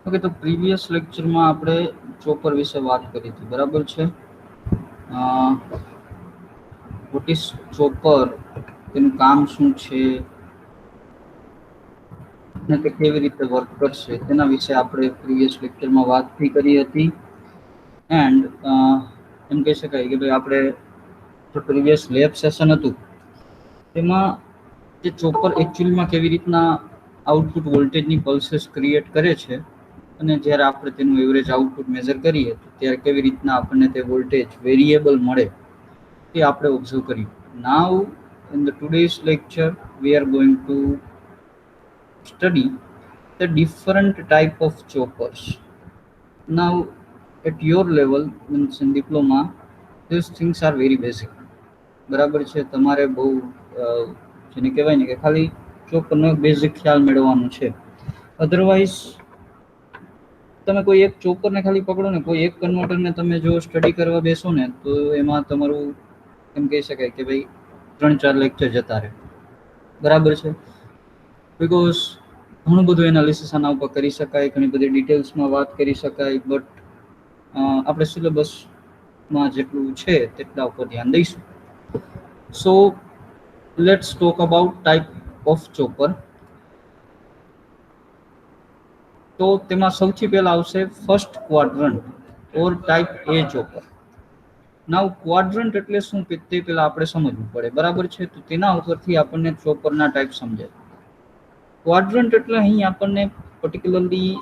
Okay, તો previous લેક્ચરમાં આપણે ચોપર વિશે વાત કરી હતી, બરાબર છે. વોટ ઇઝ ચોપર, તેનું કામ શું છે અને તે કેવી રીતે વર્ક કરશે તેના વિશે આપણે પ્રીવિયસ લેક્ચરમાં વાત કરી હતી. એન્ડ એમ કહી શકાય કે ભાઈ આપણે જે પ્રીવિયસ લેબ સેશન હતું તેમાં જે ચોપર એકચ્યુઅલીમાં કેવી રીતના આઉટપુટ વોલ્ટેજની પલ્सेस ક્રિએટ કરે છે અને જ્યારે આપણે તેનું એવરેજ આઉટપુટ મેઝર કરીએ તો ત્યારે કેવી રીતના આપણને તે વોલ્ટેજ વેરિયેબલ મળે તે આપણે ઓબ્ઝર્વ કર્યું. Now in the today's lecture we are going to study the different type of choppers. Now at your level, means in diploma, these things are very basic. બરાબર છે, તમારે બહુ જેને કહેવાય ને કે ખાલી ચોપરનો બેઝિક ખ્યાલ મેળવવાનો છે. અધરવાઇઝ તમે કોઈ એક ચોપરને ખાલી પકડો ને, કોઈ એક કન્વર્ટરને તમે જો સ્ટડી કરવા બેસો ને તો એમાં તમારું એમ કહી શકાય કે ભાઈ 3-4 લેક્ચર જતા રહે. બરાબર છે, બિકોઝ ઘણું બધું એનાલિસિસ આના ઉપર કરી શકાય, ઘણી બધી ડિટેલ્સમાં વાત કરી શકાય, બટ આપણે સિલેબસમાં જેટલું છે તેટલા ઉપર ધ્યાન દઈશું. So let's talk about type of chopper. તો તેમાં સૌથી પહેલા આવશે first quadrant or type A chopper. Now quadrant એટલે શું તે પહેલા આપણે સમજવું પડે, બરાબર છે. તો તેના ઉપરથી આપણને ચોપરના ટાઈપ સમજાય. ક્વાડ્રન્ટ એટલે અહીં આપણને particularly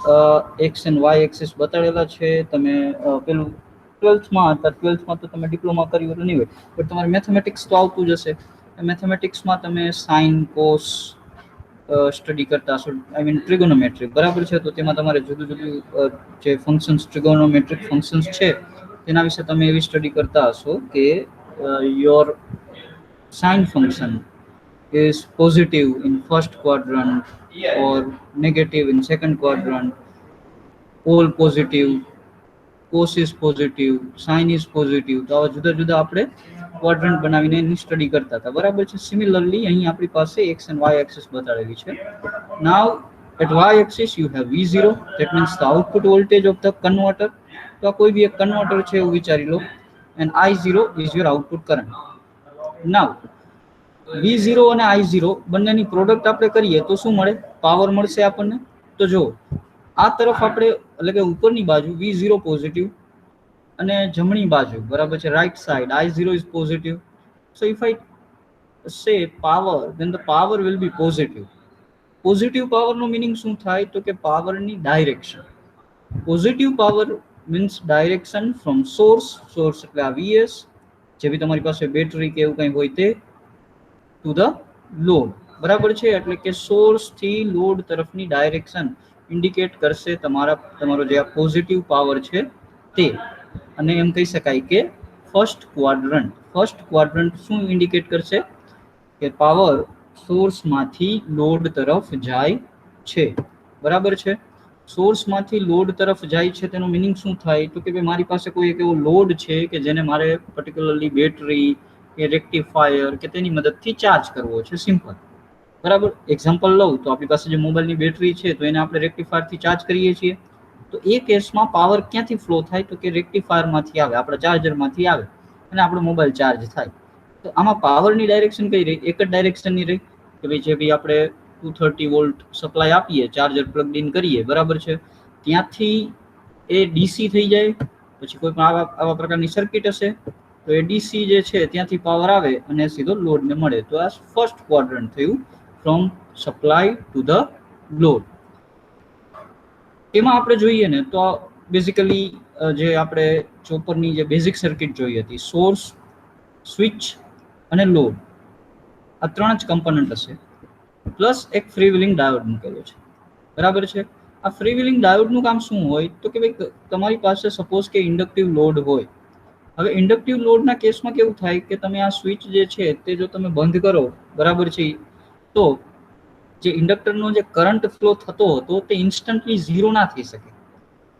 X and Y axis બતાડેલા છે. તમે પેલું 12થમાં હતા, 12થમાં તો તમે ડિપ્લોમા કર્યું એટલે નહીં હોય, બટ તમારે મેથેમેટિક્સ તો આવતું જ હશે. મેથેમેટિક્સમાં તમે સાઇન કોસ સ્ટડી કરતા હશો, આઈ મીન ટ્રિગોનોમેટ્રી, બરાબર છે. તો તેમાં તમારે જુદું જુદું જે ફંક્શન્સ, ટ્રિગોનોમેટ્રિક ફંક્શન્સ છે તેના વિશે તમે એવી સ્ટડી કરતા હશો કે your sine function is positive in first quadrant or negative in second quadrant, pole positive, cos is positive, sin is positive. તો આવા જુદા જુદા આપણે ક્વાડ્રન્ટ બનાવીને એની સ્ટડી કરતા હતા, બરાબર છે. સિમિલરલી અહીં આપણી પાસે એક્સ એન્ડ વાય એક્સિસ બતાડેલી છે. નાવ at y axis you have v0, that means the output voltage of the converter. તો આ કોઈ બી એક કન્વર્ટર છે એવું વિચારી લો, and i0 is your output current. now V0 અને I0 બંનેની પ્રોડક્ટ આપણે કરીએ તો શું મળે? પાવર મળશે આપણને. તો જો આ તરફ આપણે એટલે કે ઉપરની બાજુ V0 પોઝિટિવ અને જમણી બાજુ બરાબર છે right side I0 is positive. So if I say power, then the power will be positive. Positive પાવરનો મિનિંગ શું થાય? તો કે પાવરની direction. Positive power means direction from source. Source એટલે આ VS, જે બી તમારી પાસે બેટરી કે એવું કંઈ હોય તે, ટુ ધ લોડ, બરાબર છે. એટલે કે સોર્સ થી લોડ તરફની ડાયરેક્શન ઇન્ડિકેટ કરશે તમારો જે આ પોઝિટિવ પાવર છે તે. અને એમ કહી શકાય કે ફર્સ્ટ ક્વાડ્રન્ટ શું ઇન્ડિકેટ કરશે? કે પાવર સોર્સમાંથી લોડ તરફ જાય છે, બરાબર છે. સોર્સમાંથી લોડ તરફ જાય છે તેનો મિનિંગ શું થાય? તો કે ભાઈ મારી પાસે કોઈ એક એવો લોડ છે કે જેને મારે પર્ટિક્યુલરલી બેટરી કે રેક્ટિફાયર કે તેની મદદથી ચાર્જ કરવો છે, સિમ્પલ, બરાબર. એક્ઝામ્પલ લઉં તો આપણી પાસે જે મોબાઈલની બેટરી છે તો એને આપણે રેક્ટિફાયરથી ચાર્જ કરીએ છીએ. તો એ કેસમાં પાવર ક્યાંથી ફ્લો થાય? તો કે રેક્ટિફાયરમાંથી આવે, આપણા ચાર્જરમાંથી આવે અને આપણો મોબાઈલ ચાર્જ થાય. તો આમાં પાવરની ડાયરેક્શન કઈ રહી? એક જ ડાયરેક્શનની રહી કે ભાઈ જે બી આપણે 230 વોલ્ટ સપ્લાય આપીએ, ચાર્જર પ્લગ ઇન કરીએ, બરાબર છે, ત્યાંથી એ ડીસી થઈ જાય. પછી કોઈ પણ આવા પ્રકારની સર્કિટ હશે તો એ ડીસી જે છે ત્યાંથી પાવર આવે અને સીધો લોડને મળે. તો આ ફર્સ્ટ ક્વાડ્રન્ટ થયું, from supply to the load. એમાં આપણે જોઈએ ને તો બેઝિકલી જે આપણે ચોપરની જે બેઝિક સર્કિટ જોઈ હતી, સોર્સ, સ્વિચ અને લોડ, આ 3 જ કમ્પોનન્ટ હશે, પ્લસ એક ફ્રી વ્હીલિંગ ડાયોડ મૂકેલો છે, બરાબર છે. આ ફ્રી વ્હીલિંગ ડાયોડનું કામ શું હોય? તો કે ભાઈ તમારી પાસે સપોઝ કે ઇન્ડક્ટિવ લોડ હોય. હવે ઇન્ડક્ટિવ લોડના કેસમાં કેવું થાય કે તમે આ સ્વિચ જે છે તે જો તમે બંધ કરો, બરાબર છે, તો જે ઇન્ડક્ટરનો જે કરંટ ફ્લો થતો હતો તે ઇન્સ્ટન્ટલી ઝીરો ના થઈ શકે.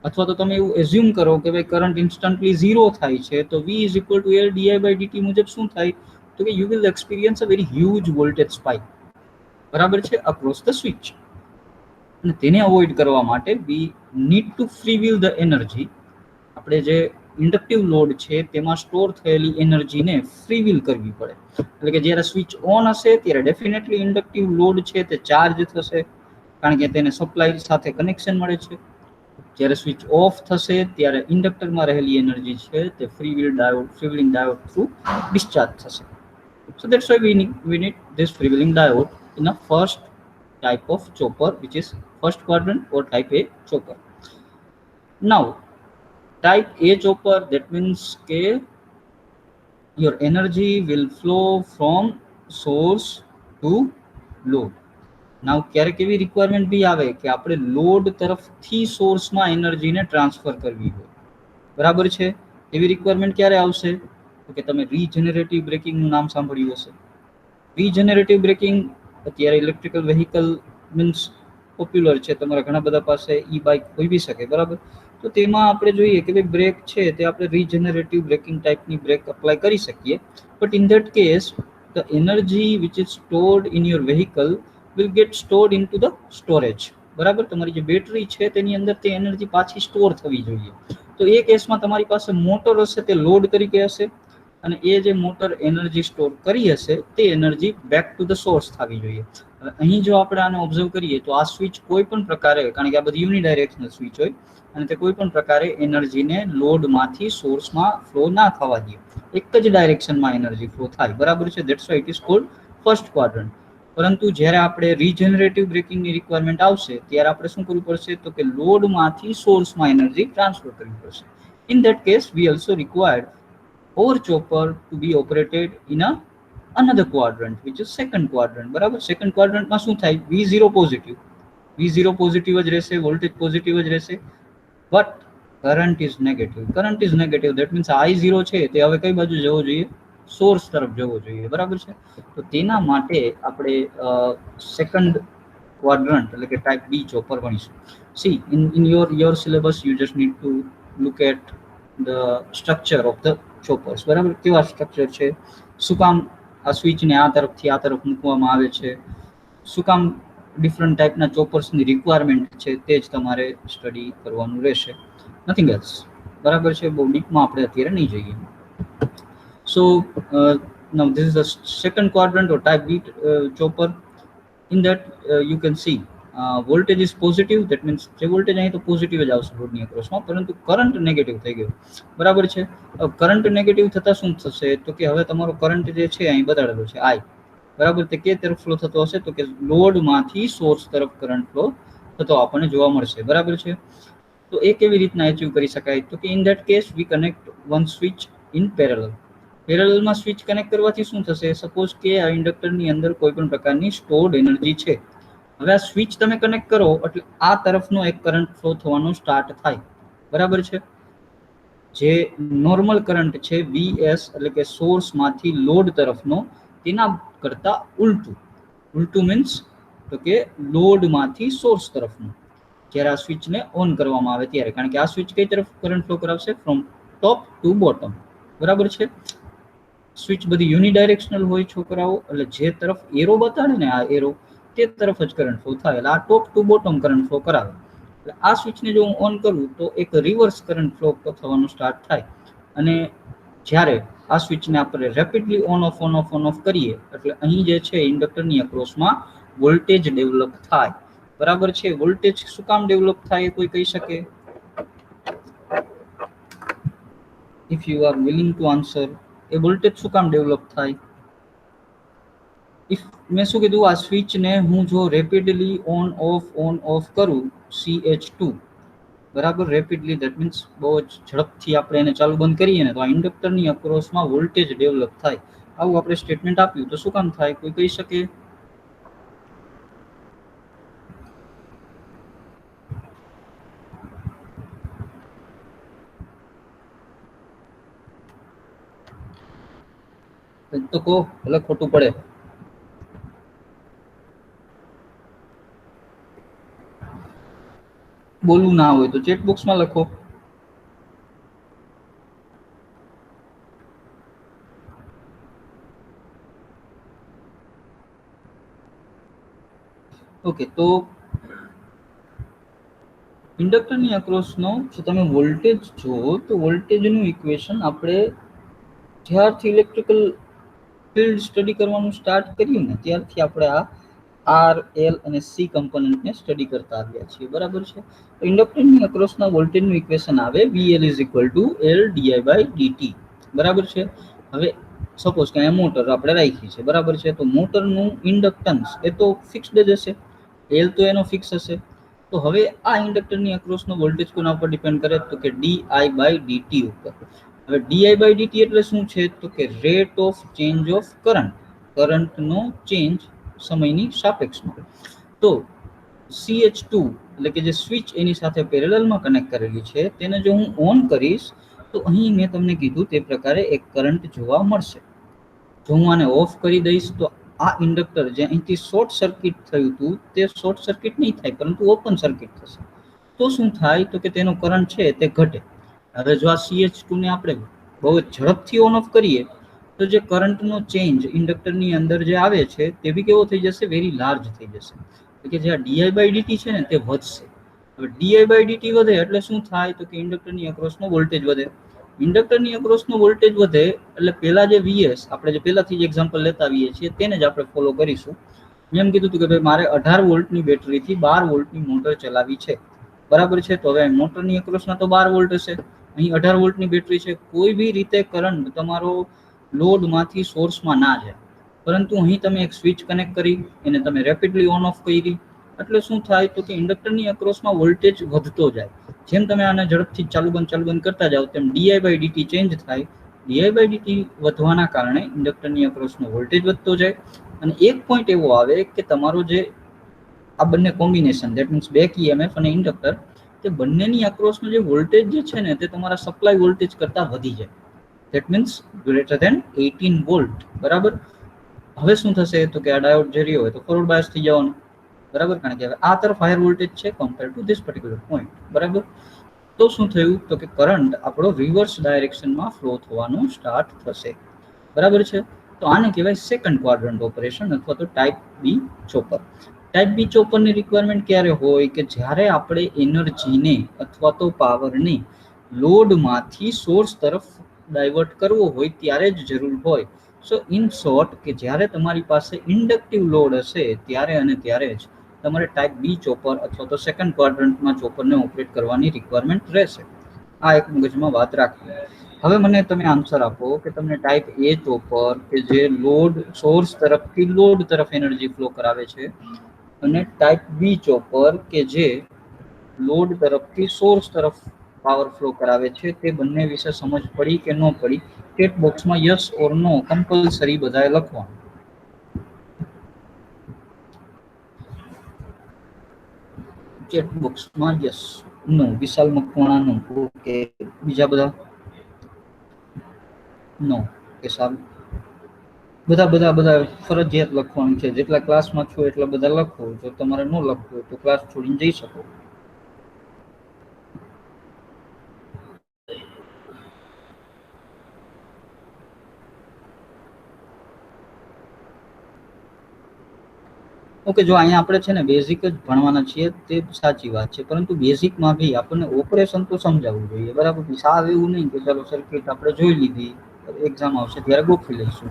અથવા તો તમે એવું એઝ્યુમ કરો કે ભાઈ કરંટ ઇન્સ્ટન્ટલી ઝીરો થાય છે તો V is equal to L di/dt મુજબ શું થાય? તો કે you will experience a very huge voltage spike, બરાબર છે, across the switch. અને તેને અવોઇડ કરવા માટે we need to free will the energy. આપણે જે ઇન્ડક્ટિવ લોડ છે તેમાં સ્ટોર થયેલી એનર્જીને ફ્રી વિલ કરવી પડે. એટલે કે જ્યારે સ્વિચ ઓન હશે ત્યારે ડેફિનેટલી ઇન્ડક્ટિવ લોડ છે તે ચાર્જ થશે, કારણ કે તેને સપ્લાય સાથે કનેક્શન મળે છે. જ્યારે સ્વિચ ઓફ થશે ત્યારે ઇન્ડક્ટરમાં રહેલી એનર્જી છે તે free wheeling diode through discharge થશે. So that's why we need this freewheeling diode in a first type of chopper, which is first quadrant or type A chopper. Now type A chopper, that means કે your energy will flow from source to load. નાવ ક્યારેક એવી requirement બી આવે કે આપણે load તરફથી સોર્સમાં એનર્જીને transfer કરવી હોય, બરાબર છે. એવી રિક્વાયરમેન્ટ ક્યારે આવશે? તો કે તમે રીજનરેટિવ બ્રેકિંગનું નામ સાંભળ્યું હશે. રીજનરેટિવ બ્રેકિંગ અત્યારે ઇલેક્ટ્રિકલ વેહિકલ મીન્સ પોપ્યુલર છે, તમારા ઘણા બધા પાસે ઈ બાઇક હોઈ બી શકે, બરાબર. તો તેમાં આપણે જોઈએ કે ભાઈ બ્રેક છે તે આપણે રીજનરેટિવ બ્રેકિંગ ટાઈપની બ્રેક અપ્લાય કરી શકીએ. But in that case the energy which is stored in your vehicle will get stored into the storage. બરાબર, તમારી જે બેટરી છે તેની અંદર તે એનર્જી પાછી સ્ટોર થવી જોઈએ. તો એ કેસમાં તમારી પાસે મોટર હશે તે લોડ તરીકે હશે, અને એ જે મોટર એનર્જી સ્ટોર કરી હશે તે energy back to the source થવી જોઈએ. હવે અહીં જો આપણે આને ઓબ્ઝર્વ કરીએ તો આ સ્વિચ કોઈ પણ પ્રકારે, કારણ કે આ બધી યુનિડાયરેક્શનલ સ્વિચ હોય અને તે કોઈ પણ પ્રકારે એનર્જીને લોડમાંથી સોર્સમાં ફ્લો ના થવા દે, એક જ ડાયરેક્શનમાં એનર્જી ફ્લો થાય, બરાબર છે. That's why it is called first quadrant. પરંતુ જ્યારે આપણે રીજનરેટિવ બ્રેકિંગની રિક્વાયરમેન્ટ આવશે ત્યારે આપણે શું કરવું પડશે? તો કે લોડમાંથી સોર્સમાં એનર્જી ટ્રાન્સફર કરવી પડશે. In that case we also required our chopper to be operated in a another quadrant, which is second quadrant. બરાબર, સેકન્ડ ક્વાડ્રન્ટમાં શું થાય? V0 પોઝિટિવ, V0 પોઝિટિવ જ રહેશે, વોલ્ટેજ પોઝિટિવ જ રહેશે, but current is negative. Current is negative, that means I0 છે તે હવે કઈ બાજુ જવો જોઈએ? સોર્સ તરફ જવો જોઈએ, બરાબર છે. તો તેના માટે આપણે સેકન્ડ ક્વાડ્રન્ટ એટલે કે ટાઈપ બી ચોપર ભણીશું. See in your syllabus you just need to look at the structure of the choppers, બરાબર. કેવા સ્ટ્રક્ચર છે, શું કામ આ સ્વિચને આ તરફથી આ તરફ મૂકવામાં આવે છે, શું કામ ડિફરન્ટ ટાઈપના ચોપર્સની રિક્વાયરમેન્ટ છે, તે જ તમારે સ્ટડી કરવાનું રહેશે, નથિંગ એલ્સ, બરાબર છે. બહુ ડીપમાં આપણે અત્યારે નહીં જઈએ. So now this is the second quadrant or type B chopper. In that you can see voltage is positive, that means જે વોલ્ટેજ અહીં તો પોઝિટિવ જ આવશે લોડની અક્રોસમાં, પરંતુ કરંટ નેગેટિવ થઈ ગયો, બરાબર છે. કરંટ નેગેટિવ થતાં શું થશે? તો કે હવે તમારો કરંટ જે છે અહીં બતાડેલો છે I, બરાબર, તે કે તરફ ફ્લો થતો હશે? તો કે લોડમાંથી સોર્સ તરફ કરંટ ફ્લો થતો આપણને જોવા મળશે, બરાબર છે. તો એ કેવી રીતના અચીવ કરી શકાય? તો કે in that case we connect one switch in parallel. પેરેલલમાં સ્વિચ કનેક્ટ કરવાથી શું થશે? સપોઝ કે આ ઇન્ડક્ટરની અંદર કોઈ પણ પ્રકારની સ્ટોર્ડ એનર્જી છે. હવે આ સ્વિચ તમે કનેક્ટ કરો એટલે આ તરફનો એક કરંટ ફ્લો થવાનો સ્ટાર્ટ થાય, બરાબર છે. જે નોર્મલ કરંટ છે VS એટલે કે સોર્સમાંથી લોડ તરફનો, તેના કરતા ઉલટું. ઉલટું મીન્સ તો કે લોડમાંથી સોર્સ તરફનું જ્યારે આ સ્વિચને ઓન કરવામાં આવે ત્યારે, કારણ કે આ સ્વિચ કઈ તરફ કરંટ ફ્લો કરાવશે? ફ્રોમ ટોપ ટુ બોટમ, બરાબર છે. સ્વિચ બધી યુનિડાયરેક્શનલ હોય છોકરાઓ, એટલે જે તરફ એરો બતાડે ને આ એરો, તે તરફ જ કરંટ ફ્લો થાય, એટલે આ ટોપ ટુ બોટમ કરંટ ફ્લો કરાવે. એટલે આ સ્વિચને જો હું ઓન કરું તો એક રિવર્સ કરંટ ફ્લો થવાનું સ્ટાર્ટ થાય, અને જ્યારે આ સ્વિચને આપણે રેપિડલી ઓન ઓફ કરીએ એટલે અહીં જે છે ઇન્ડક્ટરની અક્રોસમાં વોલ્ટેજ ડેવલપ થાય, બરાબર છે. વોલ્ટેજ શું કામ ડેવલપ થાય એ કોઈ કહી શકે? If you are willing to answer, A voltage શું કામ ડેવલપ થાય? ઇફ મેં શું કીધું, આ સ્વિચને હું જો રેપિડલી ઓન ઓફ કરું, CH2, બરાબર, રેપિડલી, દેટ મીન્સ બહુ જ ઝડપથી આપણે એને ચાલુ બંધ કરીએ ને તો આ ઇન્ડક્ટરની અક્રોસમાં વોલ્ટેજ ડેવલપ થાય. આવું આપણે સ્ટેટમેન્ટ આપ્યું તો શું કામ થાય? કોઈ કહી શકે? તો કહો, ભલે ખોટું પડે. બોલવું ના હોય તો ચેટ બોક્સમાં લખો. ઓકે, તો ઇન્ડક્ટરની અક્રોસનો જો તમે વોલ્ટેજ જુઓ તો વોલ્ટેજનું ઇક્વેશન આપણે જ્યારથી ઇલેક્ટ્રિકલ ફિલ્ડ સ્ટડી કરવાનું સ્ટાર્ટ કર્યું ને ત્યારથી આપણે આ આર એલ અને સી કમ્પોનન્ટને સ્ટડી કરતા આવ્યા છીએ, બરાબર છે. તો ઇન્ડક્ટરની અક્રોસના વોલ્ટેજનું ઇક્વેશન આવે VL is equal to L di by dt, બરાબર છે. હવે સપોઝ કે અહીંયા મોટર આપણે રાખી છે, બરાબર છે. તો મોટરનું ઇન્ડક્ટન્સ એ તો ફિક્સ્ડ જ હશે, એલ તો એનો ફિક્સ હશે. તો હવે આ ઇન્ડક્ટરની અક્રોસનો વોલ્ટેજ કોના ઉપર ડિપેન્ડ કરે તો કે ડીઆઈ બાય ડીટી ઉપર. હવે ડીઆઈ બાય ડીટી એટલે શું છે તો કે rate of change of current, કરંટનો ચેન્જ સમયની સાપેક્ષમાં. તો CH2 એટલે કે જે સ્વિચ એની સાથે પેરેલલમાં કનેક્ટ કરેલી છે તેને જો હું ઓન કરીશ તો અહીં મેં તમને કીધું તે પ્રકારે એક કરંટ જોવા મળશે. જો હું આને ઓફ કરી દઈશ તો આ ઇન્ડક્ટર જે અહીંથી શોર્ટ સર્કિટ થયું હતું તે શોર્ટ સર્કિટ નહીં થાય પરંતુ ઓપન સર્કિટ થશે. તો શું થાય તો કે તેનો કરંટ છે તે ઘટે. હવે જો આ CH2 ને આપણે બહુ ઝડપથી ઓન ઓફ કરીએ તો જે કરંટનો ચેન્જ ઇન્ડક્ટરની અંદર જે આવે છે તે બી કેવો થઈ જશે, વેરી લાર્જ થઈ જશે. કે જે આ ડીઆઈ બાય ડીટી છે ને તે વધશે. હવે ડીઆઈ બાય ડીટી વધે એટલે શું થાય તો કે ઇન્ડક્ટરની અક્રોસનો વોલ્ટેજ વધે. ઇન્ડક્ટરની અક્રોસનો વોલ્ટેજ વધે એટલે પહેલા જે VS આપણે જે પહેલાથી જ એક્ઝામ્પલ લેતા આવીએ છીએ તેને જ આપણે ફોલો કરીશું. એમ કીધું હતું કે ભાઈ મારે 18 વોલ્ટની બેટરીથી 12 વોલ્ટની મોટર ચલાવી છે, બરાબર છે. તો હવે મોટરની અક્રોસના તો 12 વોલ્ટ હશે, અહીં 18 વોલ્ટની બેટરી છે. કોઈ બી રીતે કરંટ તમારો લોડમાંથી સોર્સમાં ના જાય, પરંતુ અહીં તમે એક સ્વિચ કનેક્ટ કરી એને તમે રેપિડલી ઓન ઓફ કરી એટલે શું થાય તો કે ઇન્ડક્ટરની અક્રોસમાં વોલ્ટેજ વધતો જાય. જેમ તમે આને ઝડપથી ચાલુ બંધ કરતા જાઓ તેમ ડીઆઈ બાય ડીટી ચેન્જ થાય. ડીઆઈ બાય ડીટી વધવાના કારણે ઇન્ડક્ટરની અક્રોસનો વોલ્ટેજ વધતો જાય અને એક પોઈન્ટ એવો આવે કે તમારો જે આ બંને combination that means back EMF અને ઇન્ડક્ટર તે બંનેની અક્રોસનો જે વોલ્ટેજ જે છે ને તે તમારા સપ્લાય વોલ્ટેજ કરતાં વધી જાય. That means greater than 18 volt, બરાબર. હવે શું થશે તો કે આ ડાયોડ જે રહ્યો હોય તો ફોરવર્ડ બાયસ થઈ જવાનું, બરાબર. કારણ કે હવે આ તરફ હાયર વોલ્ટેજ છે compare to this particular point, બરાબર. તો શું થયું તો કે કરંટ આપણો રિવર્સ ડાયરેક્શનમાં ફ્લો થવાનું સ્ટાર્ટ થશે, બરાબર છે. તો આને કહેવાય સેકન્ડ ક્વાડ્રન્ટ ઓપરેશન અથવા તો ટાઈપ બી ચોપર. ટાઈપ બી ચોપરની રિક્વાયરમેન્ટ ક્યારે હોય કે જ્યારે આપણે એનર્જીને અથવા તો પાવરને લોડમાંથી સોર્સ તરફ ડાયવર્ટ કરવો હોય ત્યારે જ જરૂર હોય. સો ઇન શોર્ટ કે જ્યારે તમારી પાસે ઇન્ડક્ટિવ લોડ હશે ત્યારે અને ત્યારે જ તમારે ટાઈપ બી ચોપર અથવા તો સેકન્ડ ક્વાડ્રન્ટમાં ચોપરને ઓપરેટ કરવાની રિક્વાયરમેન્ટ રહેશે. આ એક મગજમાં વાત રાખવી. હવે મને તમે આન્સર આપો કે તમને ટાઈપ એ ચોપર કે જે લોડ સોર્સ તરફથી લોડ તરફ એનર્જી ફ્લો કરાવે છે અને ટાઈપ બી ચોપર કે જે લોડ તરફથી સોર્સ તરફ પાવર ફ્લો કરાવે છે તે બંને વિશે સમજ પડી કે ન પડી? ચેટ બોક્સમાં યસ ઓર નો કમ્પલસરી બધાએ લખવાનું. ચેટ બોક્સમાં યસ નો, વિશાલ મકવાણા નો, ઓકે. બીજા બધા નો કે સારું, બધા ફરજિયાત લખવાનું છે. જેટલા ક્લાસમાં છો એટલા બધા લખો. જો તમારે ન લખવું હોય તો ક્લાસ છોડીને જઈ શકો. ઓકે, જો અહીંયા આપણે છે ને બેઝિક જ ભણવાના છીએ તે સાચી વાત છે, પરંતુ બેઝિકમાં બી આપણને ઓપરેશન તો સમજાવવું જોઈએ, બરાબર. સાવ એવું નહીં કે ચાલો સર્કિટ આપણે જોઈ લીધી, એક્ઝામ આવશે ત્યારે ગોખી લઈશું,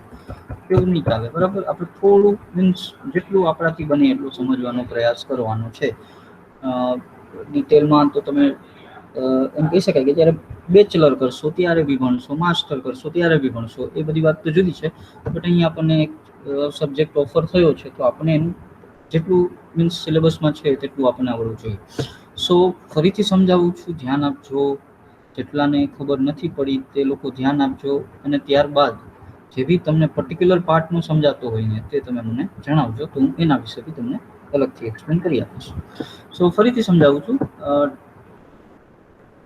એવું નહીં ચાલે, બરાબર. આપણે થોડું મીન્સ જેટલું આપણાથી બને એટલું સમજવાનો પ્રયાસ કરવાનો છે. ડિટેલમાં તો તમે એમ કહી શકાય કે જ્યારે બેચલર કરશો ત્યારે બી ભણશો, માસ્ટર કરશો ત્યારે બી ભણશો, એ બધી વાત તો જુદી છે. બટ અહીં આપણને એક સબ્જેક્ટ ઓફર થયો છે તો આપણે એનું જેટલું મીન્સ સિલેબસમાં છે તેટલું આપણને આવડવું જોઈએ. સો ફરીથી સમજાવું છું, ધ્યાન આપજો. જેટલાને ખબર નથી પડી તે લોકો ધ્યાન આપજો અને ત્યારબાદ જે બી તમને પર્ટિક્યુલર પાર્ટનું સમજાતો હોય ને તે તમે મને જણાવજો, તો હું એના વિશે બી તમને અલગથી એક્સપ્લેન કરી આપીશ. સો ફરીથી સમજાવું છું.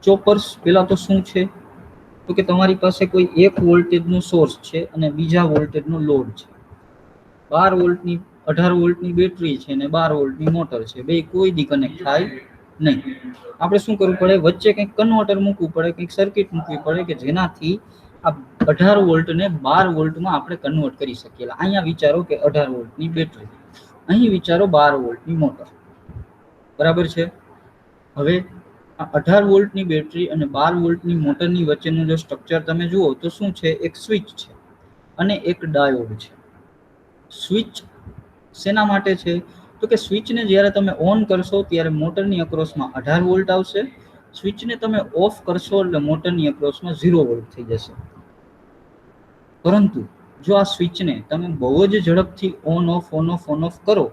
ચોપર્સ પહેલાં તો શું છે તો કે તમારી પાસે કોઈ એક વોલ્ટેજનો સોર્સ છે અને બીજા વોલ્ટેજનો લોડ છે. 12 વોલ્ટની 18 વોલ્ટની બેટરી છે અને 12 વોલ્ટની મોટર છે, બે કોઈ દી કનેક્ટ થાય નહીં. આપણે શું કરવું પડે, વચ્ચે કંઈક કન્વર્ટર મૂકવું પડે, કંઈક સર્કિટ મૂકવી પડે કે જેનાથી આ 18 વોલ્ટને 12 વોલ્ટમાં આપણે કન્વર્ટ કરી શકીએ. અહીંયા વિચારો કે 18 વોલ્ટની બેટરી, અહીં વિચારો 12 વોલ્ટની મોટર, બરાબર છે. હવે 18 વોલ્ટની બેટરી અને 12 વોલ્ટની મોટરની વચ્ચેનું જો સ્ટ્રક્ચર તમે જુઓ તો શું છે, એક સ્વિચ છે અને એક ડાયોડ છે. સ્વિચ શેના માટે છે, તો કે સ્વિચને જ્યારે તમે ઓન કરશો ત્યારે મોટરની અક્રોસમાં 18 વોલ્ટ આવશે. સ્વિચને તમે ઓફ કરશો એટલે મોટરની અક્રોસમાં 0 વોલ્ટ થઈ જશે. પરંતુ જો આ સ્વિચને તમે બહુ જ ઝડપથી ઓન ઓફ કરો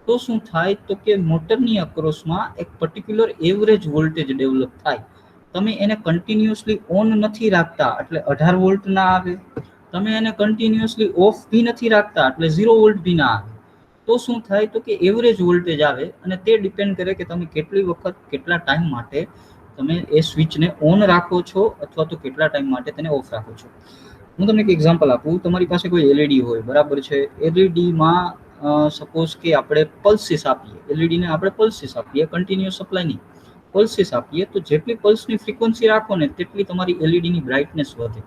તો શું થાય, તો કે મોટરની અક્રોસમાં એક પર્ટિક્યુલર એવરેજ વોલ્ટેજ ડેવલપ થાય. તમે એને કન્ટિન્યુઅસલી ઓન નથી રાખતા એટલે 18 વોલ્ટ ના આવે. તમે એને કન્ટિન્યુઅસલી ઓફ બી નથી રાખતા એટલે 0 વોલ્ટ બી ના આવે. તો શું થાય, તો કે એવરેજ વોલ્ટેજ આવે અને તે ડિપેન્ડ કરે કે તમે કેટલી વખત કેટલા ટાઈમ માટે તમે એ સ્વિચને ઓન રાખો છો અથવા તો કેટલા ટાઈમ માટે તેને ઓફ રાખો છો. હું તમને એક એક્ઝામ્પલ આપું. તમારી પાસે કોઈ એલઈડી હોય, બરાબર છે. એલઈડીમાં સપોઝ કે આપણે પલ્સીસ આપીએ, એલઈડીને આપણે પલ્સીસ આપીએ, કન્ટિન્યુઅસ સપ્લાય નહીં, પલ્સીસ આપીએ તો જેટલી પલ્સની ફ્રીક્વન્સી રાખો ને તેટલી તમારી એલઈડીની બ્રાઇટનેસ વધે.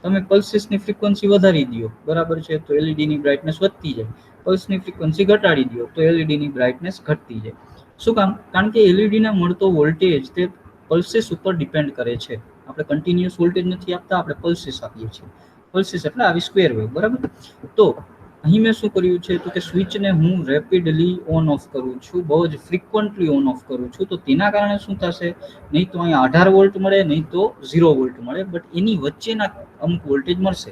તમે પલ્સીસની ફ્રીક્વન્સી વધારી દો, બરાબર છે, તો એલઈડીની બ્રાઇટનેસ વધતી જાય. પલ્સની ફ્રીક્વન્સી ઘટાડી દો તો એલઈડીની બ્રાઇટનેસ ઘટતી જાય. શું કામ? કારણ કે એલઈડીને મળતો વોલ્ટેજ તે પલ્સીસ ઉપર ડિપેન્ડ કરે છે. આપણે કન્ટિન્યુઅસ વોલ્ટેજ નથી આપતા, આપણે પલ્સીસ આપીએ છીએ. પલ્સીસ એટલે આવી સ્ક્વેર વેવ, બરાબર. તો અહીં મેં શું કર્યું છે, તો કે સ્વિચને હું રેપિડલી ઓન ઓફ કરું છું, બહુ જ ફ્રિકવન્ટલી ઓન ઓફ કરું છું. તો તેના કારણે શું થશે, નહીં તો અહીંયા 18 વોલ્ટ મળે, નહીં તો 0 વોલ્ટ મળે, બટ એની વચ્ચેના અમુક વોલ્ટેજ મળશે.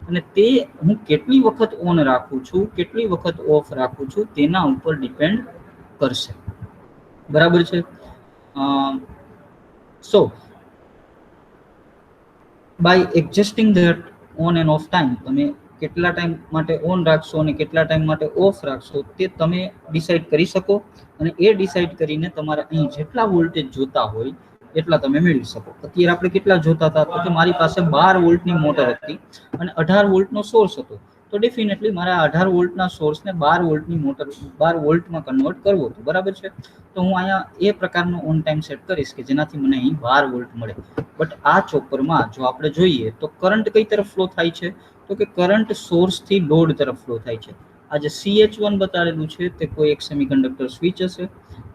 અને તે હું કેટલી વખત ઓન રાખું છું, કેટલી વખત ઓફ રાખું છું તેના ઉપર ડિપેન્ડ કરશે, બરાબર છે. So by adjusting that on and off time, તમે કેટલા ટાઈમ માટે ઓન રાખશો અને કેટલા ટાઈમ માટે ઓફ રાખશો તે તમે ડિસાઈડ કરી શકો. અને એ ડિસાઈડ કરીને તમારે અહીં જેટલા વોલ્ટેજ જોતા હોય એટલા તમે મેળવી શકો. અત્યારે આપણે કેટલા જોતા હતા, તો કે મારી પાસે 12 વોલ્ટની મોટર હતી અને 18 વોલ્ટનો સોર્સ હતો. તો ડેફિનેટલી મારે 18 વોલ્ટના સોર્સને 12 વોલ્ટની મોટર 12 વોલ્ટમાં કન્વર્ટ કરવો હતો, બરાબર છે. તો હું અહીંયા એ પ્રકારનો ઓન ટાઈમ સેટ કરીશ કે જેનાથી મને અહીં 12 વોલ્ટ મળે. બટ આ ચોપરમાં જો આપણે જોઈએ તો કરંટ કઈ તરફ ફ્લો થાય છે, તો કે કરંટ સોર્સથી લોડ તરફ ફ્લો થાય છે. આ જે CH1 બતાવેલું છે તે કોઈ એક સેમિકન્ડક્ટર સ્વિચ હશે,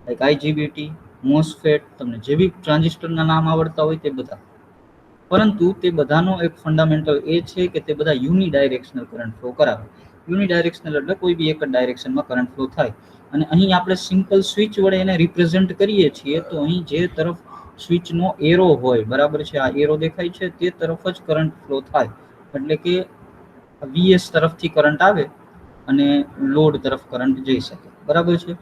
લાઈક IGBT, મોસ્ફેટ, તમને જે બી ટ્રાન્ઝિસ્ટરના નામ આવડતા હોય તે બધા. પરંતુ તે બધાનો એક ફંડામેન્ટલ એ છે કે તે બધા યુનિડાયરેક્શનલ કરંટ ફ્લો કરાવે. યુનિડાયરેક્શનલ એટલે કોઈ બી એક જ ડાયરેક્શનમાં કરંટ ફ્લો થાય. અને અહીં આપણે સિમ્પલ સ્વિચ વડે એને રિપ્રેઝેન્ટ કરીએ છીએ, તો અહીં જે તરફ સ્વિચનો એરો હોય, બરાબર છે, આ એરો દેખાય છે, તે તરફ જ કરંટ ફ્લો થાય. એટલે કે VS તરફથી કરંટ આવે અને લોડ તરફ કરંટ જઈ શકે, બરાબર છે.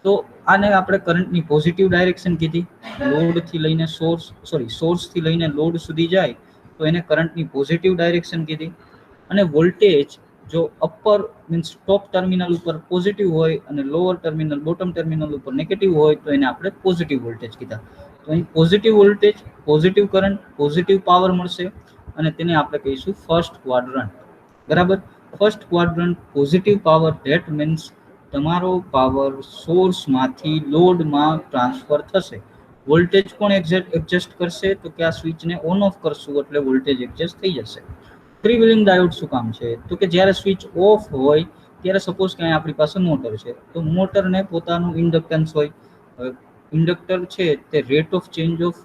તો આને આપણે કરંટની પોઝિટિવ ડાયરેક્શન કીધી. લોડથી લઈને સોર્સથી લઈને લોડ સુધી જાય તો એને કરંટની પોઝિટિવ ડાયરેક્શન કીધી. અને વોલ્ટેજ જો અપર મીન્સ ટોપ ટર્મિનલ ઉપર પોઝિટિવ હોય અને લોઅર ટર્મિનલ બોટમ ટર્મિનલ ઉપર નેગેટિવ હોય તો એને આપણે પોઝિટિવ વોલ્ટેજ કીધા. તો અહીં positive voltage, positive current, positive power મળશે અને તેને આપણે કહીશું ફર્સ્ટ ક્વાડ્રન્ટ, બરાબર. First quadrant positive power, that means તમારો પાવર સોર્સમાંથી લોડમાં ટ્રાન્સફર થશે. વોલ્ટેજ કોણ એડજસ્ટ કરશે, તો કે આ સ્વિચને ઓન ઓફ કરશું એટલે વોલ્ટેજ એડજસ્ટ થઈ જશે. ફ્રી વ્હીલિંગ ડાયોડ શું કામ છે, તો કે જ્યારે સ્વિચ ઓફ હોય ત્યારે સપોઝ કે આપણી પાસે મોટર છે, તો મોટરને પોતાનું ઇન્ડક્ટન્સ હોય. હવે ઇન્ડક્ટર છે તે rate of change of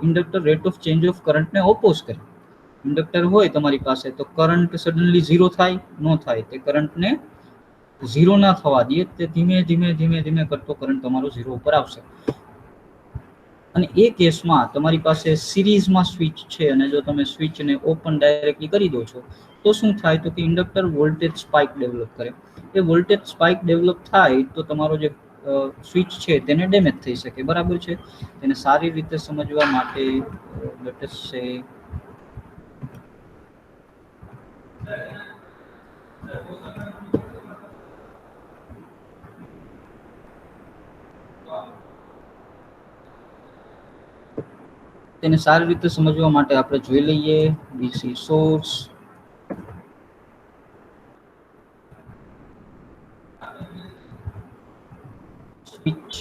inductor rate of change of કરંટને ઓપોઝ કરે. ઇન્ડક્ટર હોય તમારી પાસે તો કરંટ સડનલી ઝીરો થાય ન થાય, તે કરંટને ઝીરો ના થવા દે, તે ધીમે ધીમે ધીમે ધીમે કરતો કરંટ તમારો ઝીરો ઉપર આવશે. અને એ કેસમાં તમારી પાસે સિરીઝમાં સ્વિચ છે અને જો તમે સ્વિચને ઓપન ડાયરેક્ટલી કરી દો છો તો શું થાય, તો કે ઇન્ડક્ટર વોલ્ટેજ સ્પાઇક ડેવલપ કરે. એ વોલ્ટેજ સ્પાઇક ડેવલપ થાય તો તમારો જે સ્વિચ છે તેને ડેમેજ થઈ શકે, બરાબર છે. તેને સારી રીતે સમજવા માટે લેટ્સ સે તેને સારી રીતે સમજવા માટે આપણે જોઈ લઈએ ડીસી સોર્સ, સ્વિચ,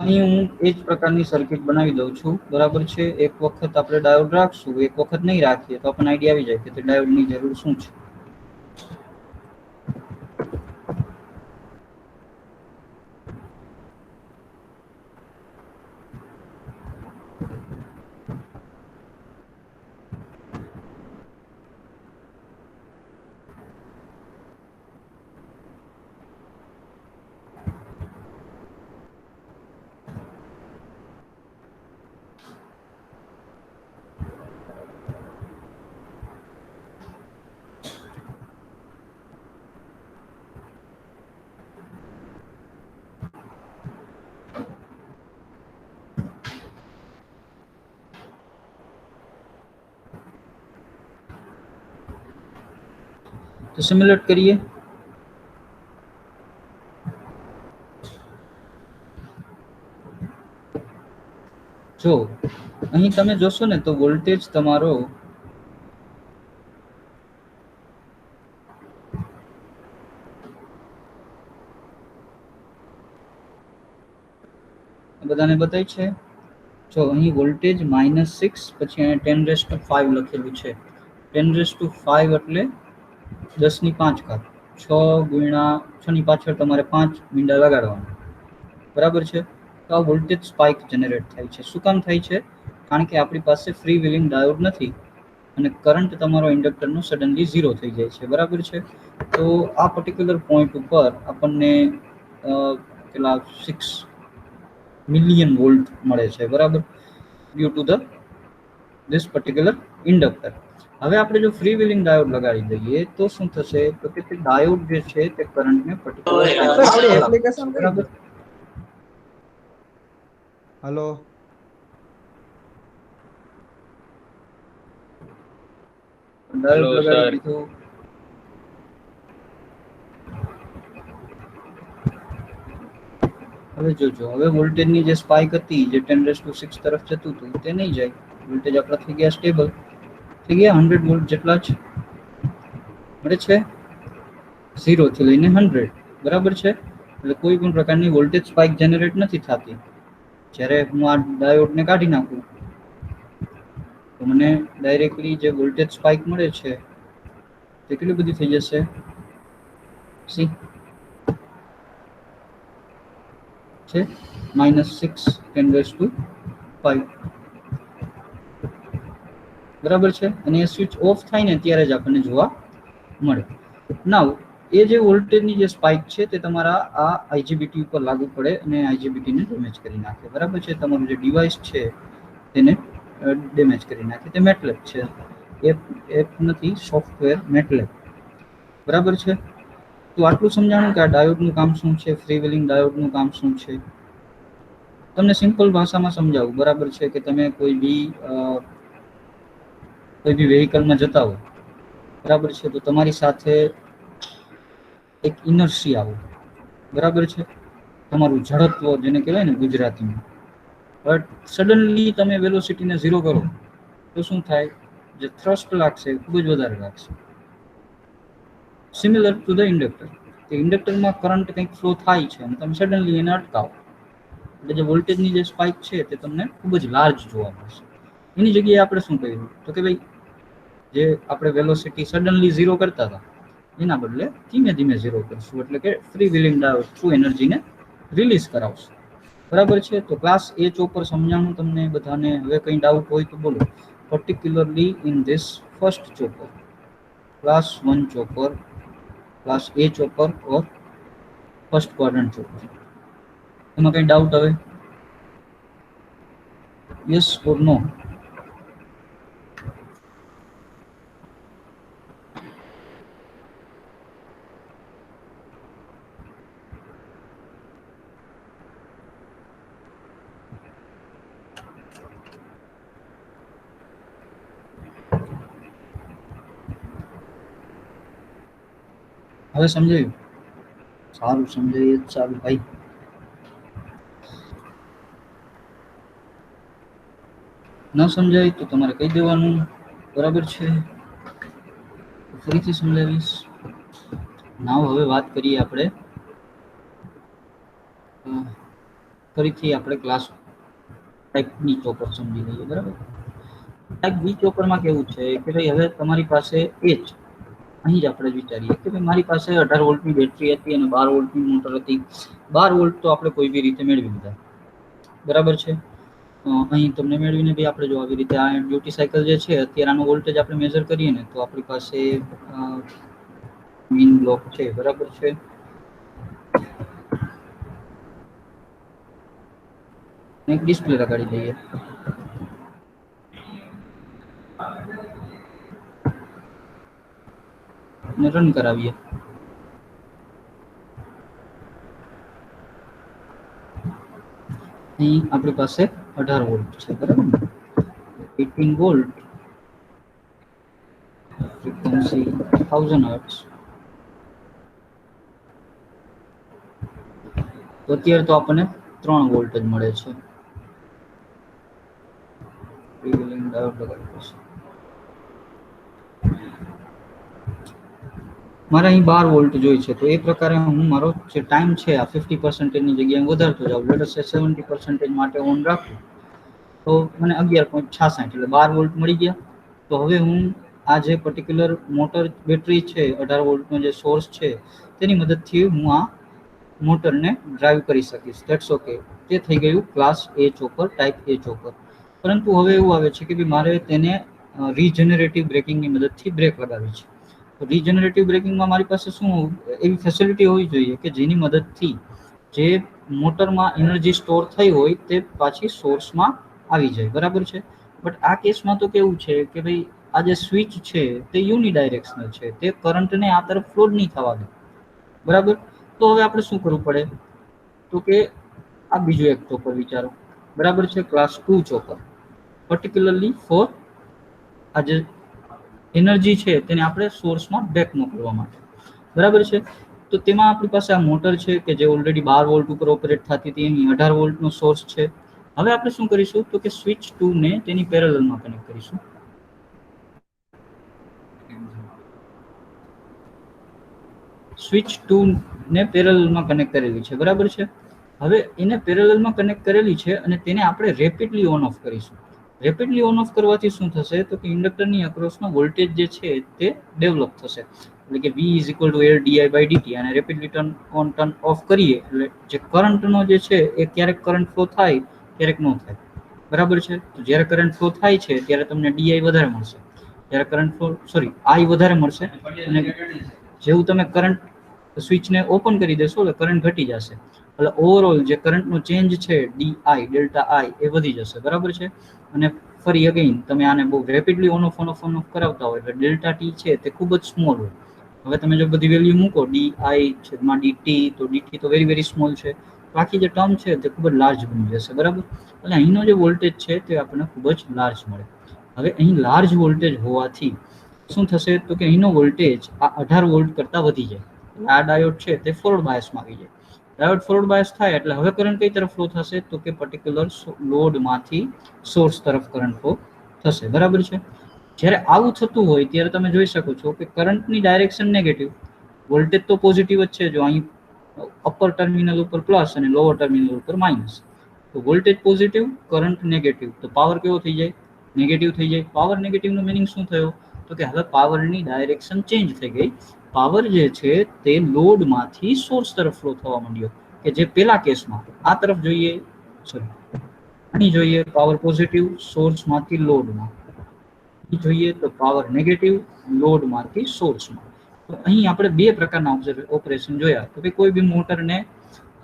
અહીં હું એ જ પ્રકારની સર્કિટ બનાવી દઉં છું, બરાબર છે. એક વખત આપણે ડાયોડ રાખશું, એક વખત નહીં રાખીએ તો આપણને આઈડિયા આવી જાય કે તે ડાયોડની જરૂર શું છે. તો સિમ્યુલેટ કરીએ. જો અહીં તમે જોશો ને તો વોલ્ટેજ તમારો બધાને બતાય છે. જો અહીં વોલ્ટેજ -6, પછી અહીંયા 10⁵ લખેલું છે. 10⁵ એટલે 10⁵ 6 ગુણ્યા 6 ની પાછળ તમારે 5 મીંડા લગાડવાના, બરાબર છે. તો આ વોલ્ટેજ સ્પાઇક જનરેટ થાય છે. શું કામ થાય છે? કારણ કે આપણી પાસે ફ્રી વ્હીલિંગ ડાયોડ નથી અને કરંટ તમારો ઇન્ડક્ટરનો સડનલી ઝીરો થઈ જાય છે, બરાબર છે. તો આ પર્ટિક્યુલર પોઈન્ટ ઉપર આપણને કેટલા 6 મિલિયન વોલ્ટ મળે છે, બરાબર, due to the this particular inductor. હવે આપણે જો ફ્રી વ્હીલિંગ ડાયોડ લગાડી દઈએ તો શું થશે? તો કે તે ડાયોડ જે છે તે કરંટને પર્ટિક્યુલર એપ્લિકેશન, બરાબર. હેલો, ડાયોડ લગાડી દીધો. હવે જોજો, હવે વોલ્ટેજની જે સ્પાઇક હતી, જે 10⁶ તરફ જતું હતું, તે નહીં જાય. વોલ્ટેજ આપણા થઈ ગયા સ્ટેબલ, થઈ ગયા 100 વોલ્ટ જેટલા જ મળે છે, 0 થી લઈને 100, બરાબર છે. એટલે કોઈ પણ પ્રકારની વોલ્ટેજ સ્પાઇક જનરેટ નથી થતી. જ્યારે હું આ ડાયોડને કાઢી નાખું તો મને ડાયરેક્ટલી જે વોલ્ટેજ સ્પાઇક મળે છે તે કેટલી બધી થઈ જશે? સી છે -6 10⁵, બરાબર છે. અને એ સ્વિચ ઓફ થાય ને ત્યારે જ આપણને જોવા મળે. નાવ એ જે વોલ્ટેજની જે સ્પાઇક છે તે તમારા આ આઈજીબીટી ઉપર લાગુ પડે અને આઈજીબીટીને ડેમેજ કરી નાખે, બરાબર છે. તમારું જે ડિવાઇસ છે તેને ડેમેજ કરી નાખે. તે મેટલેબ છે, એપ નથી, સોફ્ટવેર મેટલેબ, બરાબર છે. તો આટલું સમજાણું કે આ ડાયોડનું કામ શું છે, ફ્રી વ્હીલિંગ ડાયોડનું કામ શું છે. તમને સિમ્પલ ભાષામાં સમજાવું, બરાબર છે. કે તમે કોઈ બી વ્હીકલમાં જતા હો, બરાબર છે, તો તમારી સાથે એક ઇનર્શિયા આવે, બરાબર છે. તમારું ઝડપત્વ, જેને કહેવાય ને ગુજરાતીમાં. બટ સડનલી તમે વેલોસિટીને ઝીરો કરો તો શું થાય? જે થ્રસ્ટ લાગશે એ ખૂબ જ વધારે લાગશે. Similar to the inductor. કે ઇન્ડક્ટરમાં કરંટ કંઈક ફ્લો થાય છે અને તમે સડનલી એને અટકાવો એટલે જે વોલ્ટેજની જે સ્પાઇક છે તે તમને ખૂબ જ લાર્જ જોવા મળશે. એની જગ્યાએ આપણે શું કર્યું? તો કે ભાઈ, જે આપણે વેલોસિટી સડનલી ઝીરો કરતા હતા એના બદલે ધીમે ધીમે ઝીરો કરશું, એટલે કે ફ્રી વ્હીલિંગ ડાયોડ થ્રુ એનર્જીને રિલીઝ કરાવશું, બરાબર છે. તો ક્લાસ એ ચોપર સમજાણું તમને બધાને. હવે કંઈ ડાઉટ હોય તો બોલો, particularly in this first chopper, class 1 chopper, class A chopper or first quadrant chopper. એમાં કંઈ ડાઉટ હવે? યસ ઓર નો? હવે સમજાયું? સારું, સમજાય જ સારું ભાઈ. ન સમજાય તો તમારે કહી દેવાનું, બરાબર છે. ફરીથી સમજાવીશ. નાવ હવે વાત કરીએ આપણે ફરીથી આપણે ક્લાસ ટાઈપ બી ચોપર સમજી લઈએ, બરાબર. ટાઈપ બી ચોપરમાં કેવું છે કે ભાઈ હવે તમારી પાસે એચ અહીં જ આપણે વિચારીએ કે ભાઈ મારી પાસે 18 વોલ્ટની બેટરી હતી અને 12 વોલ્ટની મોટર હતી. 12 વોલ્ટ તો આપણે કોઈ બી રીતે મેળવી લીધા, બરાબર છે. અહીં તમને મેળવીને બી આપણે જો આવી રીતે આ ડ્યુટી સાયકલ જે છે અત્યારે આનો વોલ્ટેજ આપણે મેજર કરીએ ને તો આપણી પાસે મેઇન બ્લોક છે, બરાબર છે. એક ડિસ્પ્લે લગાડી દઈએ. અને રન કરાવીએ. અહીં આપણી પાસે 18 વોલ્ટ છે, બરાબર. 18 વોલ્ટ, ફ્રીક્વન્સી 1000 હર્ટ્ઝ. તો અત્યારે તો આપણને 3 વોલ્ટ જ મળે છે. મારે અહીં 12 વોલ્ટ જોઈએ છે, તો એ પ્રકારે હું મારો જે ટાઈમ છે આ 50%ની જગ્યાએ વધારતો જાઉં. લેટ અસ સે 70% માટે ઓન રાખું તો મને 11.66 એટલે 12 વોલ્ટ મળી ગયા. તો હવે હું આ જે પર્ટિક્યુલર મોટર બેટરી છે 18 વોલ્ટનો જે સોર્સ છે તેની મદદથી હું આ મોટરને ડ્રાઈવ કરી શકીશ. That's okay. તે થઈ ગયું ક્લાસ એ ચોપર, ટાઈપ એ ચોપર. પરંતુ હવે એવું આવે છે કે મારે તેને રીજનરેટિવ બ્રેકિંગની મદદથી બ્રેક લગાવી છે. તો રીજનરેટિવ બ્રેકિંગમાં મારી પાસે શું એવી ફેસિલિટી હોવી જોઈએ કે જેની મદદથી જે મોટરમાં એનર્જી સ્ટોર થઈ હોય તે પાછી સોર્સમાં આવી જાય, બરાબર છે. બટ આ કેસમાં તો કેવું છે કે ભાઈ આ જે સ્વિચ છે તે યુનિડાયરેક્શનલ છે, તે કરંટને આ તરફ ફ્લો નહીં થવા દે, બરાબર. તો હવે આપણે શું કરવું પડે તો કે આ બીજું એક ચોપર વિચારો, બરાબર છે. ક્લાસ 2 ચોપર, પર્ટિક્યુલરલી ફોર આ જે એનર્જી છે તેને આપણે સોર્સમાં બેક મોકલવા માટે, બરાબર છે. તો તેમાં આપણી પાસે આ મોટર છે કે જે ઓલરેડી 12 વોલ્ટ ઉપર ઓપરેટ થતી હતી, અહીં 18 વોલ્ટનો સોર્સ છે. હવે આપણે શું કરીશું તો કે સ્વિચ 2 ને તેની પેરેલલમાં કનેક્ટ કરીશું. સ્વિચ 2 ને પેરેલલમાં કનેક્ટ કરેલી છે, બરાબર છે. હવે એને પેરેલલમાં કનેક્ટ કરેલી છે અને તેને આપણે રેપિડલી ઓન ઓફ કરીશું. રેપિડલી ઓન ઓફ કરવાથી શું થશે તો કે ઇન્ડક્ટરની અક્રોસનો વોલ્ટેજ જે છે તે ડેવલપ થશે. એટલે કે V is equal to L di/dt, અને rapidly turn on turn off કરીએ એટલે જે કરંટનો જે છે એ ક્યારેક કરંટ ફ્લો થાય, ક્યારેક ન થાય, બરાબર છે. તો જ્યારે કરંટ ફ્લો થાય છે ત્યારે તમને di વધારે મળશે, જ્યારે કરંટ ફ્લો I વધારે મળશે, અને જેવું તમે કરંટ સ્વિચને ઓપન કરી દેશો એટલે કરંટ ઘટી જશે. એટલે ઓવરઓલ જે કરંટનો ચેન્જ છે ડીઆઈ, ડેલ્ટા આઈ એ વધી જશે, બરાબર છે. અને ફરી અગેઇન તમે આને બહુ રેપિડલી ઓન ઓફ કરાવતા હોય એટલે ડેલ્ટા ટી છે તે ખૂબ જ સ્મોલ હોય. હવે તમે જો બધી વેલ્યુ મૂકો ડીઆઈ છેદમાં ડીટી, તો ડીટી તો વેરી વેરી સ્મોલ છે, બાકી જે ટર્મ છે તે ખૂબ જ લાર્જ બની જશે, બરાબર. એટલે અહીંનો જે વોલ્ટેજ છે તે આપણને ખૂબ જ લાર્જ મળે. હવે અહીં લાર્જ વોલ્ટેજ હોવાથી શું થશે તો કે અહીંનો વોલ્ટેજ આ 18 વોલ્ટ કરતાં વધી જાય. આ ડાયોડ છે તે ફોરવર્ડ બાયસમાં આવી જાય. ડાયોડ ફોરવર્ડ બાયસ થાય એટલે હવે કરંટ કઈ તરફ ફ્લો થશે તો કે પર્ટિક્યુલર લોડમાંથી સોર્સ તરફ કરંટ ફ્લો થશે, બરાબર છે. જ્યારે આવું થતું હોય ત્યારે તમે જોઈ શકો છો કે કરંટની ડાયરેક્શન નેગેટિવ, વોલ્ટેજ તો પોઝિટિવ જ છે. જો અહીં અપર ટર્મિનલ ઉપર પ્લસ અને લોઅર ટર્મિનલ ઉપર માઇનસ, તો વોલ્ટેજ પોઝિટિવ, કરંટ નેગેટિવ, તો પાવર કેવો થઈ જાય? નેગેટિવ થઈ જાય. પાવર નેગેટિવનો મિનિંગ શું થયો તો કે હવે પાવરની ડાયરેક્શન ચેન્જ થઈ ગઈ. પાવર જે છે તે લોડમાંથી સોર્સ તરફ ફ્લો થવા માંડ્યો, કે જે પેલા કેસમાં આ તરફ જોઈએ, સોરી અહીં જોઈએ પાવર પોઝિટિવ સોર્સમાંથી લોડમાં, જોઈએ તો પાવર નેગેટિવ લોડમાંથી સોર્સમાં. તો અહીં આપણે બે પ્રકારના ઓપરેશન જોયા તો કે કોઈ બી મોટરને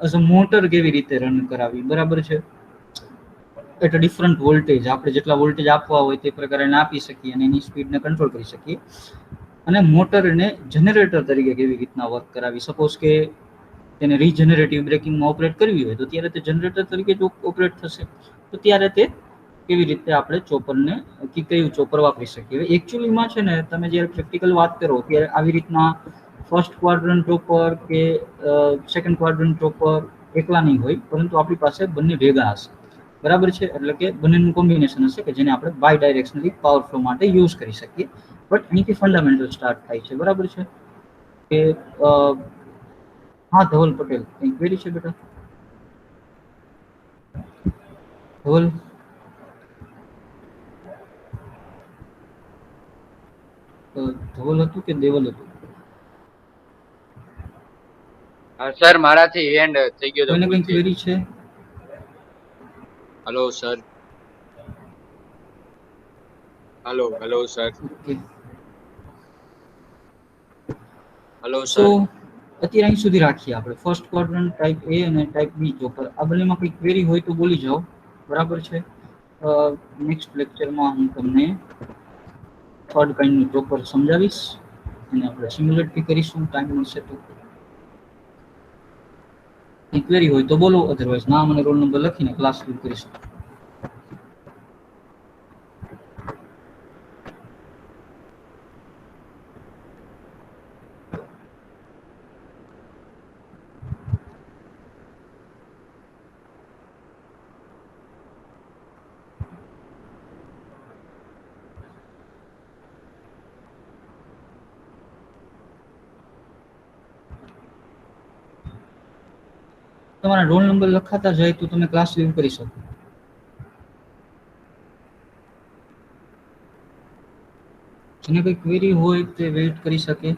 એઝ અ મોટર કેવી રીતે રન કરાવી, બરાબર છે. એટલે ડિફરન્ટ વોલ્ટેજ આપણે જેટલા વોલ્ટેજ આપવા હોય તે પ્રકારે આપી શકીએ અને એની સ્પીડને કંટ્રોલ કરી શકીએ. અને મોટરને જનરેટર તરીકે કેવી રીતના વર્ક કરાવી, સપોઝ કે તેને રીજનરેટિવ બ્રેકિંગમાં ઓપરેટ કરવી હોય તો ત્યારે તે જનરેટર તરીકે જ ઓપરેટ થશે. તો ત્યારે તે કેવી રીતે આપણે ચોપરને કયું ચોપર વાપરી શકીએ. એકચ્યુઅલીમાં છે ને તમે જ્યારે પ્રેક્ટિકલ વાત કરો ત્યારે આવી રીતના ફર્સ્ટ ક્વાડ્રન્ટ ચોપર કે સેકન્ડ ક્વાડ્રન્ટ ચોપર એકલા નહીં હોય, પરંતુ આપણી પાસે બંને ભેગા હશે, બરાબર છે. એટલે કે બંનેનું કોમ્બિનેશન હશે કે જેને આપણે બાય ડાયરેક્શનલી પાવર ફ્લો માટે યુઝ કરી શકીએ. બટ અહીંથી ફંડામેન્ટલ સ્ટાર્ટ થાય છે, બરાબર છે. કે હા ધવલ પટેલ કંઈક ક્વેરી છે બેટા? ધવલ ધવલ હતું કે દેવલ હતું? સર મારાથી એન્ડ થઈ ગયો તો કોઈને કઈ ભૂલથી. ક્વેરી છે? Hello sir. Hello hello sir. Okay, hello સો સર. અત્યારે અહીં સુધી રાખીએ આપણે ફર્સ્ટ ક્વાડ્રન્ટ ટાઈપ એ અને ટાઈપ બી ચોપર. આ બંનેમાં કોઈ ક્વેરી હોય તો બોલી જાઓ, બરાબર છે. નેક્સ્ટ લેક્ચરમાં હું તમને થર્ડ કાઇન્ડનું ચોપર સમજાવીશ અને આપણે સિમ્યુલેટ બી કરીશું ટાઈમ મળશે તો. ક્વેરી હોય તો બોલો, અધરવાઇઝ નામ અને રોલ નંબર લખીને ક્લાસ લીવ કરીશું. તમારા રોલ નંબર લખાતા જાય તો તમે ક્લાસ લીવ કરી શકો. જેને કોઈ ક્વેરી હોય તે વેઇટ કરી શકે.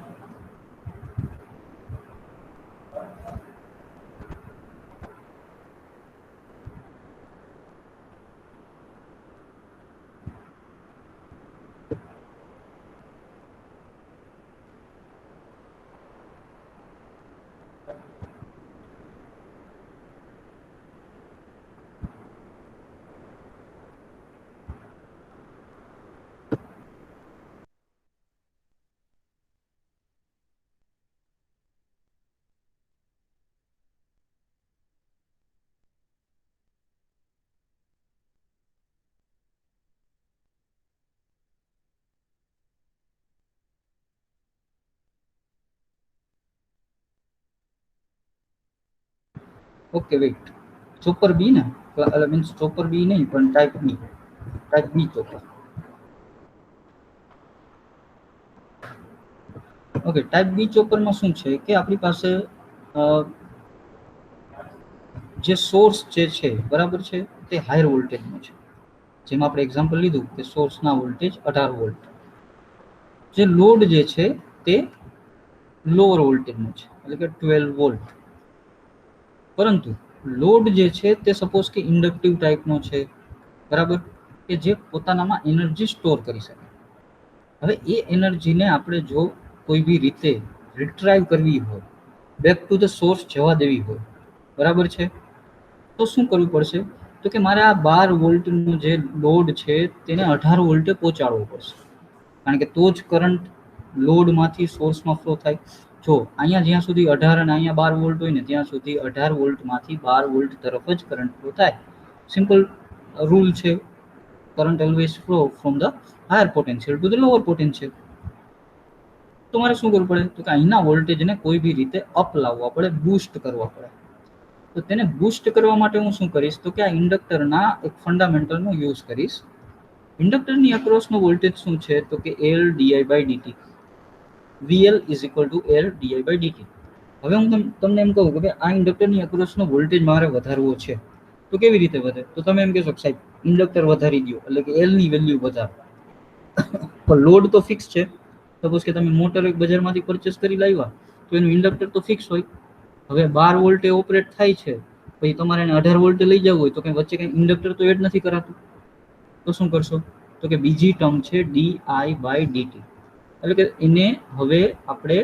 ઓકે વેઇટ, ચોપર બી ને, મીન્સ ચોપર બી નહીં પણ type B chopper. Okay, type બી ચોપરમાં શું છે કે આપણી પાસે જે સોર્સ જે છે બરાબર છે તે હાયર વોલ્ટેજનો છે. જેમાં આપણે એક્ઝામ્પલ લીધું કે સોર્સના વોલ્ટેજ 18 વોલ્ટ. જે લોડ જે છે તે લોઅર વોલ્ટેજનો છે, એટલે કે 12 વોલ્ટ. પરંતુ લોડ જે છે તે સપોઝ કે ઇન્ડક્ટિવ ટાઈપનો છે, બરાબર, કે જે પોતાનામાં એનર્જી સ્ટોર કરી શકે. હવે એ એનર્જીને આપણે જો કોઈ બી રીતે રિટ્રાઈવ કરવી હોય, બેક ટુ ધ સોર્સ જવા દેવી હોય, બરાબર છે, તો શું કરવું પડશે? તો કે મારે આ 12 વોલ્ટનો જે લોડ છે તેને 18 વોલ્ટે પહોંચાડવો પડશે. કારણ કે તો જ કરંટ લોડમાંથી સોર્સમાં ફ્લો થાય. જો અહીંયા જ્યાં સુધી 18 અને અહીંયા 12 વોલ્ટ હોય ને ત્યાં સુધી 18 વોલ્ટમાંથી 12 વોલ્ટ તરફ જ કરંટ ફ્લો થાય. સિમ્પલ રૂલ છે. Current always flow from the higher potential to the lower potential. તો મારે શું કરવું પડે? તો કે અહીંના વોલ્ટેજને કોઈ બી રીતે અપ લાવવા પડે, બૂસ્ટ કરવા પડે. તો તેને બૂસ્ટ કરવા માટે હું શું કરીશ? તો કે આ ઇન્ડક્ટરના એક ફંડામેન્ટલનો યુઝ કરીશ. ઇન્ડક્ટરની અક્રોસનો વોલ્ટેજ શું છે? તો કે L di by dt. VL is equal to L di by dt. હવે હું તમને એમ કહું કે આ ઇન્ડક્ટરની અક્રોસનો વોલ્ટેજ મારે વધારવો છે, તો કેવી રીતે વધે? તો તમે એમ કહેશો સાહેબ ઇન્ડક્ટર વધારી દો, એટલે કે એલની વેલ્યુ વધારો. પણ લોડ તો ફિક્સ છે. સપોઝ કે તમે મોટર એક બજારમાંથી પરચેસ કરી લાવ્યા તો એનું ઇન્ડક્ટર તો ફિક્સ હોય. હવે 12 વોલ્ટે ઓપરેટ થાય છે, પછી તમારે એને 18 વોલ્ટે લઈ જવું હોય તો કંઈ વચ્ચે કંઈ ઇન્ડક્ટર તો એડ નથી કરાતું. તો શું કરશો? તો કે બીજી ટર્મ છે ડીઆઈ બાય ડીટી. એટલે કે એને હવે આપણે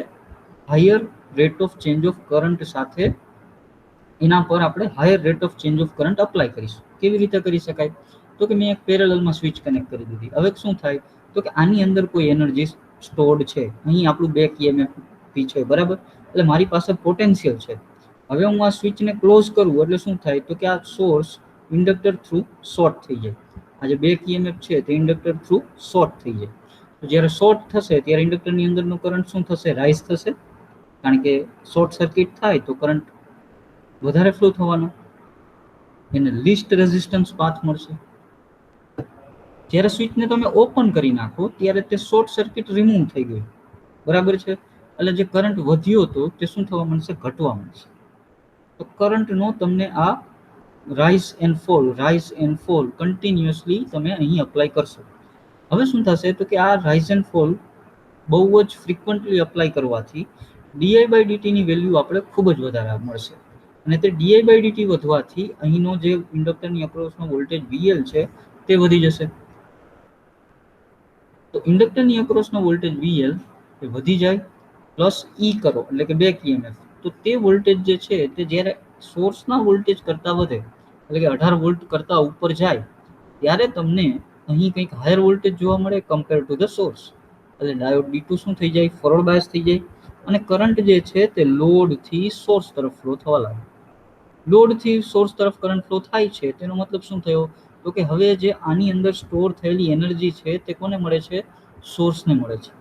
higher rate of change of current સાથે એના પર આપણે higher rate of change of current apply કરીશું. કેવી રીતે કરી શકાય? તો કે મેં એક પેરેલલમાં સ્વિચ કનેક્ટ કરી દીધી. હવે શું થાય? તો કે આની અંદર કોઈ એનર્જી સ્ટોર્ડ છે. અહીં આપણું બેક EMF છે, બરાબર, એટલે મારી પાસે પોટેન્શિયલ છે. હવે હું આ સ્વિચને ક્લોઝ કરું એટલે શું થાય? તો કે આ સોર્સ ઇન્ડક્ટર થ્રુ શોર્ટ થઈ જાય. આ જે બેક EMF છે તે ઇન્ડક્ટર થ્રુ શોર્ટ થઈ જાય. તો જ્યારે શોર્ટ થશે ત્યારે ઇન્ડક્ટરની અંદરનો કરંટ શું થશે? રાઇઝ થશે. કારણ કે શોર્ટ સર્કિટ થાય તો કરંટ વધારે ફ્લો થવાનો, એને લીસ્ટ રેઝિસ્ટન્સ પાથ મળશે. જ્યારે સ્વિચને તમે ઓપન કરી નાખો ત્યારે તે શોર્ટ સર્કિટ રિમૂવ થઈ ગયું, બરાબર છે. એટલે જે કરંટ વધ્યો હતો તે શું થવા માંડશે? ઘટવા માંડશે. તો કરંટનો તમને આ રાઇઝ એન્ડ ફોલ કન્ટિન્યુઅસલી તમે અહીં અપ્લાય કરશો. હવે શું થશે તો કે આ રાઇઝ એન્ડ ફોલ બહુ જ ફ્રિકવન્ટલી અપ્લાય કરવાથી ડીઆઈ બાય ડીટીની વેલ્યુ આપણે ખૂબ જ વધારે મળશે, અને તે ડીઆઈ બાય ડીટી વધવાથી અહીંનો જે ઇન્ડક્ટરની અક્રોસનો વોલ્ટેજ વીએલ છે તે વધી જશે. તો ઇન્ડક્ટરની અક્રોસનો વોલ્ટેજ વીએલ એ વધી જાય, પ્લસ ઈ કરો એટલે કે બેક ઈએમએફ, તો તે વોલ્ટેજ જે છે તે જ્યારે સોર્સના વોલ્ટેજ કરતાં વધે એટલે કે 18 વોલ્ટ કરતાં ઉપર જાય ત્યારે તમને અહીં કંઈક હાયર વોલ્ટેજ જોવા મળે કમ્પેર ટુ ધ સોર્સ. એટલે ડાયોડ ડી2 શું થઈ જાય, ફોરવર્ડ બાયસ થઈ જાય, અને કરંટ જે છે તે લોડથી સોર્સ તરફ ફ્લો થવા લાગે. લોડથી સોર્સ તરફ કરંટ ફ્લો થાય છે તેનો મતલબ શું થયો તો કે હવે જે આની અંદર સ્ટોર થયેલી એનર્જી છે તે કોને મળે છે, સોર્સને મળે છે.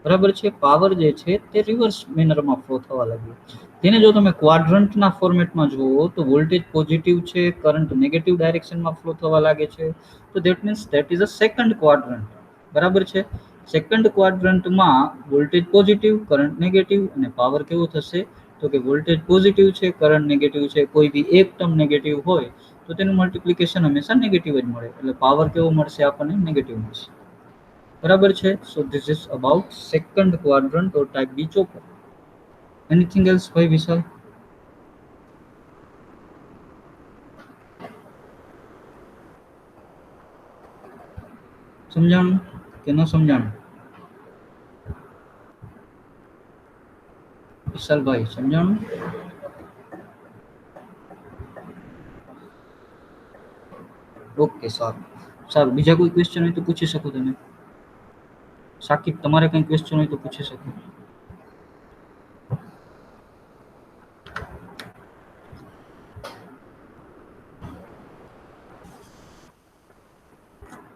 બરાબર છે. પાવર જે છે તે રિવર્સ મેનરમાં ફ્લો થવા લાગ્યો. તેને જો તમે ક્વાડ્રન્ટના ફોર્મેટમાં જુઓ તો વોલ્ટેજ પોઝિટિવ છે, કરંટ નેગેટિવ ડાયરેક્શનમાં ફ્લો થવા લાગે છે. તો that means that is a second quadrant. બરાબર છે. સેકન્ડ ક્વાડ્રન્ટમાં વોલ્ટેજ પોઝિટિવ, કરંટ નેગેટિવ, અને પાવર કેવો થશે તો કે વોલ્ટેજ પોઝિટિવ છે, કરંટ નેગેટિવ છે, કોઈ બી એક ટર્મ નેગેટિવ હોય તો તેનું મલ્ટિપ્લિકેશન હંમેશા નેગેટિવ જ મળે, એટલે પાવર કેવો મળશે આપણને, નેગેટિવ મળશે. બરાબર છે. So this is about second quadrant or type B chopper. Anything else ભાઈ વિશાલ? સમજાણું કે ન સમજાણું? વિશાલભાઈ સમજાણું? ઓકે, સારું સારું. બીજા કોઈ ક્વેશ્ચન હોય તો પૂછી શકો તમે. સાકિબ, તમારે કંઈ ક્વેશ્ચન હોય તો પૂછી શકો.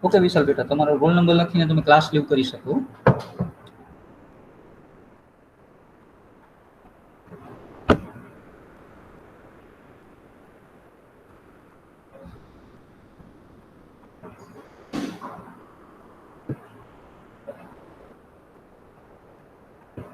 ઓકે વિશાલ બેટા, તમારો રોલ નંબર લખીને તમે ક્લાસ લીવ કરી શકો.